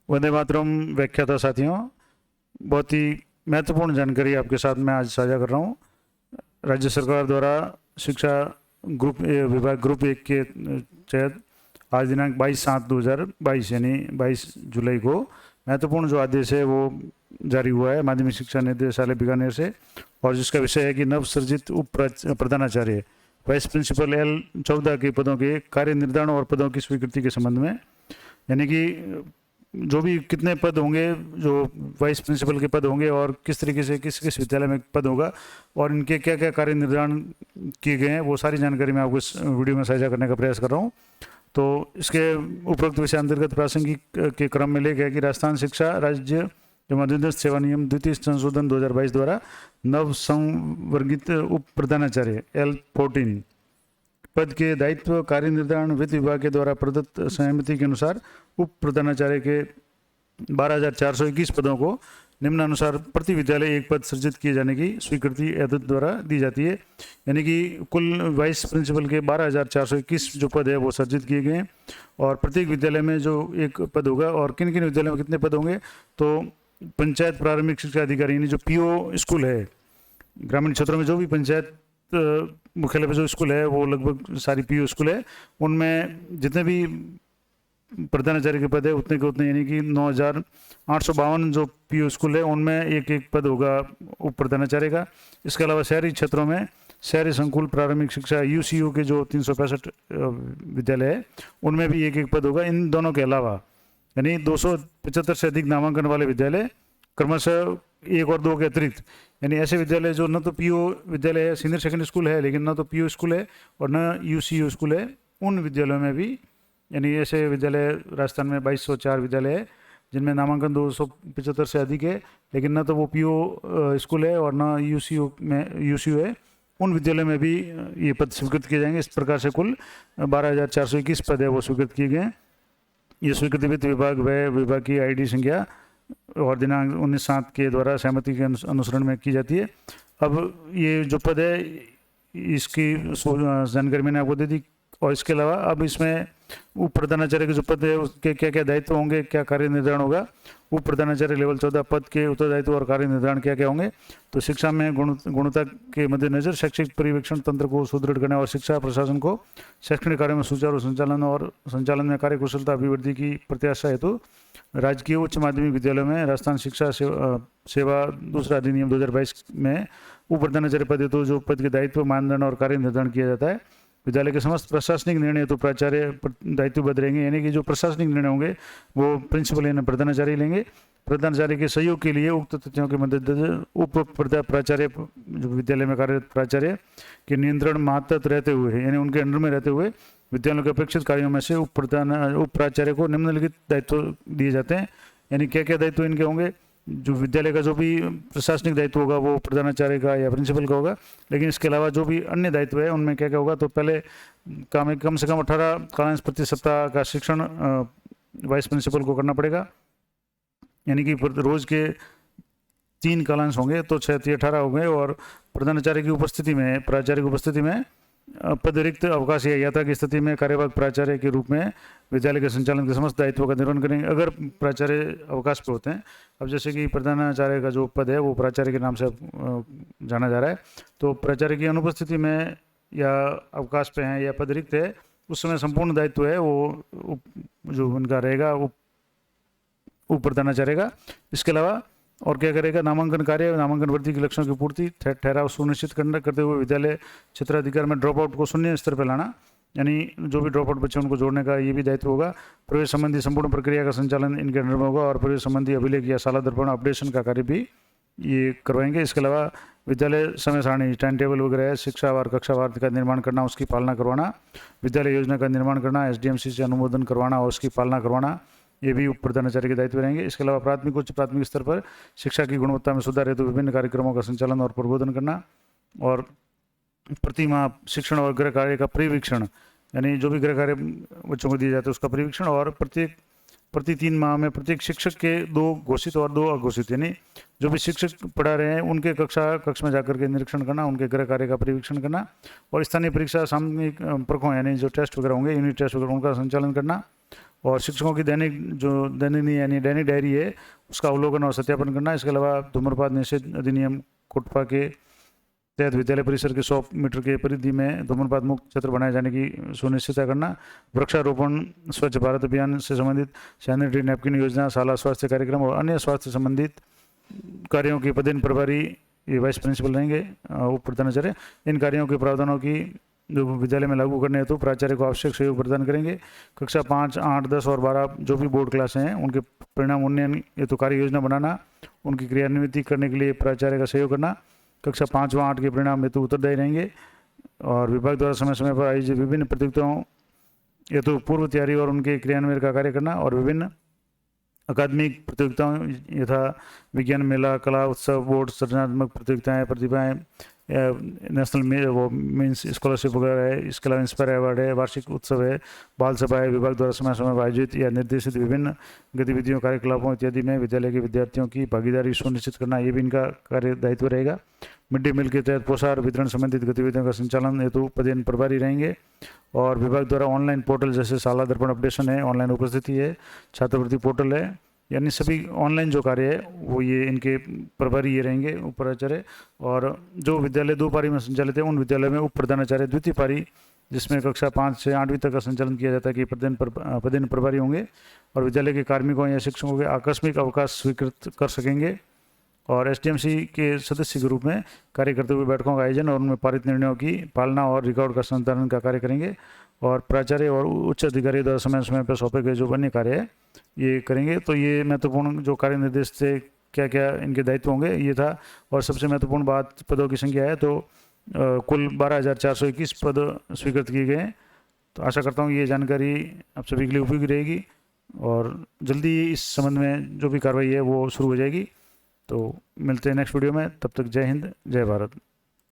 वंदे मातरम व्याख्याता साथियों, बहुत ही महत्वपूर्ण जानकारी आपके साथ मैं आज साझा कर रहा हूँ। राज्य सरकार द्वारा शिक्षा विभाग ग्रुप 1 के तहत आज दिनांक 22/7/2022 यानी 22 जुलाई को महत्वपूर्ण जो आदेश है वो जारी हुआ है माध्यमिक शिक्षा निदेशालय बीकानेर से, और जिसका विषय है कि नवसृजित उप प्रधानाचार्य वाइस प्रिंसिपल L14 के पदों के कार्य निर्धारण और पदों की स्वीकृति के संबंध में। यानी कि जो भी कितने पद होंगे, जो वाइस प्रिंसिपल के पद होंगे और किस तरीके से किस किस विद्यालय में पद होगा और इनके क्या क्या कार्य निर्धारण किए गए हैं, वो सारी जानकारी मैं आपको इस वीडियो में साझा करने का प्रयास कर रहा हूँ। तो इसके उपरोक्त विषय अंतर्गत प्रासंगिक के क्रम में ले गया कि राजस्थान शिक्षा राज्य एवं अधीनस्थ सेवा नियम द्वितीय संशोधन 2022 द्वारा नव संवर्गित उप प्रधानाचार्य L14 पद के दायित्व कार्य निर्धारण वित्त विभाग के द्वारा प्रदत्त सहमति के अनुसार उप प्रधानाचार्य के 12,421 पदों को निम्नानुसार प्रति विद्यालय एक पद सृजित किए जाने की स्वीकृति एतद द्वारा दी जाती है। यानी कि कुल वाइस प्रिंसिपल के 12,421 जो पद है वो सृजित किए गए हैं, और प्रत्येक विद्यालय में जो एक पद होगा, और किन किन विद्यालयों में कितने पद होंगे, तो पंचायत प्रारंभिक शिक्षा अधिकारी यानी जो PO स्कूल है, ग्रामीण क्षेत्रों में जो भी पंचायत मुख्यालय पर जो स्कूल है वो लगभग सारी PO स्कूल है, उनमें जितने भी प्रधानाचार्य के पद है उतने के उतने, यानी कि 9,852 जो PO स्कूल है उनमें एक एक पद होगा उप प्रधानाचार्य का। इसके अलावा शहरी क्षेत्रों में शहरी संकुल प्रारंभिक शिक्षा UCO के जो 365 विद्यालय है उनमें भी एक एक पद होगा। इन दोनों के अलावा यानी 275 से अधिक नामांकन वाले विद्यालय क्रमशः 1 और 2 के अतिरिक्त, यानी ऐसे विद्यालय जो न तो PO विद्यालय है, सीनियर सेकेंडरी स्कूल है, लेकिन न तो PO स्कूल है और न UCO स्कूल है, उन विद्यालयों में भी, यानी ऐसे विद्यालय राजस्थान में 2204 विद्यालय है जिनमें नामांकन 275 से अधिक है, लेकिन न तो वो PO स्कूल है और न UCO है, उन विद्यालयों में भी ये पद स्वीकृत किए जाएंगे। इस प्रकार से कुल 12,421 पद है वो स्वीकृत किए गए। ये स्वीकृति वित्त विभाग व विभाग की ID संख्या और दिनांक 19/7 के द्वारा सहमति के अनुसरण में की जाती है। अब ये जो पद है इसकी जानकारी मैंने आपको दे दी, और इसके अलावा अब इसमें उप प्रधानाचार्य के जो पद है उसके क्या क्या दायित्व होंगे, क्या कार्य निर्धारण होगा। उप प्रधानाचार्य लेवल 14 पद के उत्तरदायित्व और कार्य निर्धारण क्या क्या होंगे, तो शिक्षा में गुणवत्ता के मद्देनजर शैक्षिक पर्यवेक्षण तंत्र को सुदृढ़ करने और शिक्षा प्रशासन को शैक्षणिक कार्य में सुचारू संचालन में कार्य कुशलता अभिवृद्धि की प्रत्याशा हेतु राजकीय उच्च माध्यमिक विद्यालयों में राजस्थान शिक्षा सेवा दूसरा अधिनियम 2022 में उप प्रधानाचार्य पद हेतु जो पद के दायित्व मानदंड और कार्य निर्धारण किया जाता है। विद्यालय के समस्त प्रशासनिक निर्णय तो प्राचार्य दायित्वबद्ध रहेंगे, यानी कि जो प्रशासनिक निर्णय होंगे वो प्रिंसिपल यानी प्रधानाचार्य लेंगे। प्रधानाचार्य के सहयोग के लिए उक्त तथ्यों के मद्देनजर उप प्राचार्य जो विद्यालय में कार्यरत प्राचार्य के नियंत्रण मातहत रहते हुए, यानी उनके अंडर में रहते हुए विद्यालयों के अपेक्षित कार्यों में से उप प्राचार्य को निम्नलिखित दायित्व दिए जाते हैं। यानी क्या क्या दायित्व इनके होंगे, जो विद्यालय का जो भी प्रशासनिक दायित्व होगा वो प्रधानाचार्य का या प्रिंसिपल का होगा, लेकिन इसके अलावा जो भी अन्य दायित्व है उनमें क्या क्या होगा, तो पहले कम से कम 18 कालांश प्रति सप्ताह का शिक्षण वाइस प्रिंसिपल को करना पड़ेगा, यानी कि रोज के 3 कालांश होंगे तो 6 18 हो गए, और प्रधानाचार्य की उपस्थिति में प्राचार्य की उपस्थिति में पदरिक्त अवकाश या यात्रा की स्थिति में कार्यवाहक प्राचार्य के रूप में विद्यालय के संचालन के समस्त दायित्वों का निर्वहन करेंगे अगर प्राचार्य अवकाश पर होते हैं। अब जैसे कि प्रधानाचार्य का जो पद है वो प्राचार्य के नाम से जाना जा रहा है, तो प्राचार्य की अनुपस्थिति में या अवकाश पे हैं या पदरिक्त है, उस समय संपूर्ण दायित्व है वो जो उनका रहेगा उप प्रधानाचार्य का। इसके अलावा और क्या करेगा, नामांकन कार्य नामांकन वृद्धि के लक्ष्यों की पूर्ति ठहराव सुनिश्चित करते हुए विद्यालय क्षेत्राधिकार में ड्रॉप आउट को शून्य स्तर पर लाना, यानी जो भी ड्रॉप आउट बच्चे उनको जोड़ने का ये भी दायित्व होगा। प्रवेश संबंधी संपूर्ण प्रक्रिया का संचालन इनके अंडर में होगा, और प्रवेश संबंधी अभिलेख या शाला दर्पण अपडेशन का कार्य भी ये करवाएंगे। इसके अलावा विद्यालय समय सारणी टाइम टेबल वगैरह शिक्षावार कक्षावार का निर्माण करना, उसकी पालना करवाना, विद्यालय योजना का निर्माण करना, SDMC से अनुमोदन करवाना और उसकी पालना करवाना, ये भी उप प्रधानाचार्य के दायित्व रहेंगे। इसके अलावा प्राथमिक उच्च प्राथमिक स्तर पर शिक्षा की गुणवत्ता में सुधार हेतु विभिन्न कार्यक्रमों का संचालन और प्रबोधन करना, और प्रतिमाह शिक्षण और गृह कार्य का परिवीक्षण, यानी जो भी गृह कार्य बच्चों को दिए जाते हैं उसका परिवीक्षण, और प्रति 3 माह में प्रत्येक शिक्षक के 2 घोषित और 2 अघोषित, यानी जो भी शिक्षक पढ़ा रहे हैं उनके कक्ष में जाकर के निरीक्षण करना, उनके गृह कार्य का परिवीक्षण करना, और स्थानीय परीक्षा सामूहिक परखों यानी जो टेस्ट वगैरह होंगे यूनिट टेस्ट वगैरह उनका संचालन करना, और शिक्षकों की दैनिक जो दैनिक यानी दैनिक डायरी है उसका अवलोकन और सत्यापन करना। इसके अलावा धूम्रपान निषेध अधिनियम कोटपा के तहत विद्यालय परिसर के 100 मीटर के परिधि में धूम्रपान मुक्त क्षेत्र बनाए जाने की सुनिश्चितता करना। वृक्षारोपण, स्वच्छ भारत अभियान से संबंधित सैनिटरी नैपकिन योजना, शाला स्वास्थ्य कार्यक्रम और अन्य स्वास्थ्य संबंधित कार्यों के पदेन प्रभारी ये वाइस प्रिंसिपल रहेंगे, उप प्रधानाचार्य। इन कार्यों के प्रावधानों की जो विद्यालय में लागू करने हेतु प्राचार्य को आवश्यक सहयोग प्रदान करेंगे। कक्षा 5, 8, 10 और 12 जो भी बोर्ड क्लासें हैं उनके परिणाम उन्नयन हेतु कार्य योजना बनाना, उनकी क्रियान्वित करने के लिए प्राचार्य का सहयोग करना। कक्षा 5 व 8 के परिणाम हेतु उत्तरदायी रहेंगे और विभाग द्वारा समय समय पर आयोजित विभिन्न प्रतियोगिताओं हेतु पूर्व तैयारी और उनके क्रियान्वयन का कार्य करना। और विभिन्न अकादमिक प्रतियोगिताओं यथा विज्ञान मेला, कला उत्सव, बोर्ड सृजनात्मक प्रतियोगिताएं, प्रतिभाएं, नेशनल मीन्स स्कॉलरशिप वगैरह है। इसके अलावा इंस्पायर अवार्ड है, वार्षिक उत्सव है, बाल सभा है, विभाग द्वारा समय समय पर आयोजित या निर्देशित विभिन्न गतिविधियों, कार्यकलापों इत्यादि में विद्यालय के विद्यार्थियों की भागीदारी सुनिश्चित करना, ये भी इनका कार्य दायित्व रहेगा। मिड डे मील के तहत पोषाहार वितरण संबंधित गतिविधियों का संचालन हेतु पदेन प्रभारी रहेंगे। और विभाग द्वारा ऑनलाइन पोर्टल जैसे शाला दर्पण अपडेशन है, ऑनलाइन उपस्थिति है, छात्रवृत्ति पोर्टल है, यानी सभी ऑनलाइन जो कार्य है वो ये इनके प्रभारी ये रहेंगे, उप प्राचार्य। और जो विद्यालय 2 पारी में संचालित है उन विद्यालय में उप प्रधानाचार्य द्वितीय पारी, जिसमें कक्षा 5 से 8वीं तक का संचालन किया जाता है, कि पदेन प्रभारी होंगे और विद्यालय के कार्मिकों या शिक्षकों के आकस्मिक अवकाश स्वीकृत कर सकेंगे। और एसडीएमसी के सदस्य के रूप में कार्य करते हुए बैठकों का आयोजन और उनमें पारित निर्णयों की पालना और रिकॉर्ड का संचालन का कार्य करेंगे। और प्राचार्य और उच्च अधिकारी द्वारा समय समय पर सौंपे गए जो अन्य कार्य है ये करेंगे। तो ये महत्वपूर्ण जो कार्य निर्देश थे, क्या क्या इनके दायित्व होंगे, ये था। और सबसे महत्वपूर्ण बात पदों की संख्या है, तो कुल 12,421 पद स्वीकृत किए गए हैं। तो आशा करता हूँ ये जानकारी आप सभी के लिए उपयोगी रहेगी और जल्दी इस संबंध में जो भी कार्रवाई है वो शुरू हो जाएगी। तो मिलते हैं नेक्स्ट वीडियो में, तब तक जय हिंद, जय भारत।